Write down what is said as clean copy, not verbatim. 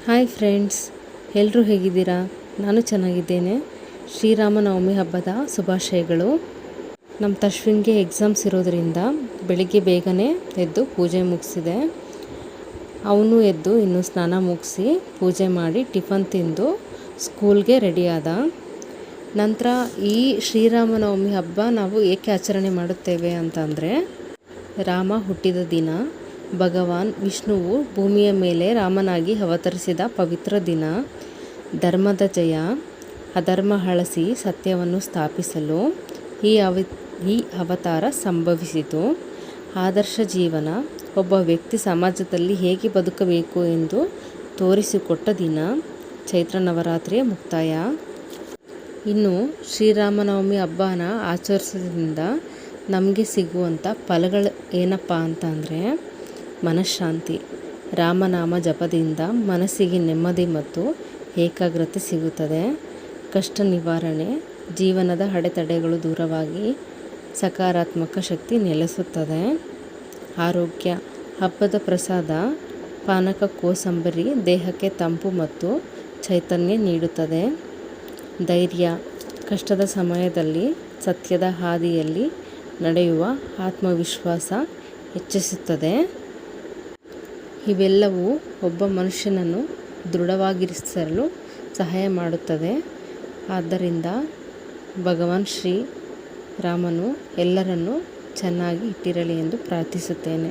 Hi friends, ಎಲ್ಲರೂ ಹೇಗಿದ್ದೀರಾ? ನಾನು ಚೆನ್ನಾಗಿದ್ದೇನೆ. ಶ್ರೀರಾಮನವಮಿ ಹಬ್ಬದ ಶುಭಾಶಯಗಳು. ನಮ್ಮ ತಶ್ವಿನ್ಗೆ ಎಕ್ಸಾಮ್ಸ್ ಇರೋದರಿಂದ ಬೆಳಿಗ್ಗೆ ಬೇಗನೆ ಎದ್ದು ಪೂಜೆ ಮುಗಿಸಿದೆ. ಅವನು ಎದ್ದು ಇನ್ನೂ ಸ್ನಾನ ಮುಗಿಸಿ ಪೂಜೆ ಮಾಡಿ ಟಿಫನ್ ತಿಂದು ಸ್ಕೂಲ್ಗೆ ರೆಡಿ ಆದ. ನಂತರ ಈ ಶ್ರೀರಾಮನವಮಿ ಹಬ್ಬ ನಾವು ಏಕೆ ಆಚರಣೆ ಮಾಡುತ್ತೇವೆ ಅಂತಂದರೆ, ರಾಮ ಹುಟ್ಟಿದ ದಿನ, ಭಗವಾನ್ ವಿಷ್ಣುವು ಭೂಮಿಯ ಮೇಲೆ ರಾಮನಾಗಿ ಅವತರಿಸಿದ ಪವಿತ್ರ ದಿನ, ಧರ್ಮದ ಜಯ, ಅಧರ್ಮ ಅಳಿಸಿ ಸತ್ಯವನ್ನು ಸ್ಥಾಪಿಸಲು ಈ ಅವತಾರ ಸಂಭವಿಸಿತು. ಆದರ್ಶ ಜೀವನ, ಒಬ್ಬ ವ್ಯಕ್ತಿ ಸಮಾಜದಲ್ಲಿ ಹೇಗೆ ಬದುಕಬೇಕು ಎಂದು ತೋರಿಸಿಕೊಟ್ಟ ದಿನ, ಚೈತ್ರ ನವರಾತ್ರಿಯ ಮುಕ್ತಾಯ. ಇನ್ನು ಶ್ರೀರಾಮನವಮಿ ಹಬ್ಬನ ಆಚರಿಸೋದ್ರಿಂದ ನಮಗೆ ಸಿಗುವಂಥ ಫಲಗಳು ಏನಪ್ಪ ಅಂತಂದರೆ, ಮನಃಶಾಂತಿ. ರಾಮನಾಮ ಜಪದಿಂದ ಮನಸ್ಸಿಗೆ ನೆಮ್ಮದಿ ಮತ್ತು ಏಕಾಗ್ರತೆ ಸಿಗುತ್ತದೆ. ಕಷ್ಟ ನಿವಾರಣೆ, ಜೀವನದ ಅಡೆತಡೆಗಳು ದೂರವಾಗಿ ಸಕಾರಾತ್ಮಕ ಶಕ್ತಿ ನೆಲೆಸುತ್ತದೆ. ಆರೋಗ್ಯ, ಹಬ್ಬದ ಪ್ರಸಾದ ಪಾನಕ ಕೋಸಂಬರಿ ದೇಹಕ್ಕೆ ತಂಪು ಮತ್ತು ಚೈತನ್ಯ ನೀಡುತ್ತದೆ. ಧೈರ್ಯ, ಕಷ್ಟದ ಸಮಯದಲ್ಲಿ ಸತ್ಯದ ಹಾದಿಯಲ್ಲಿ ನಡೆಯುವ ಆತ್ಮವಿಶ್ವಾಸ ಹೆಚ್ಚಿಸುತ್ತದೆ. ಇವೆಲ್ಲವೂ ಒಬ್ಬ ಮನುಷ್ಯನನ್ನು ದೃಢವಾಗಿರಿಸಲು ಸಹಾಯ ಮಾಡುತ್ತದೆ. ಆದ್ದರಿಂದ ಭಗವಾನ್ ಶ್ರೀ ರಾಮನು ಎಲ್ಲರನ್ನೂ ಚೆನ್ನಾಗಿ ಇಟ್ಟಿರಲಿ ಎಂದು ಪ್ರಾರ್ಥಿಸುತ್ತೇನೆ.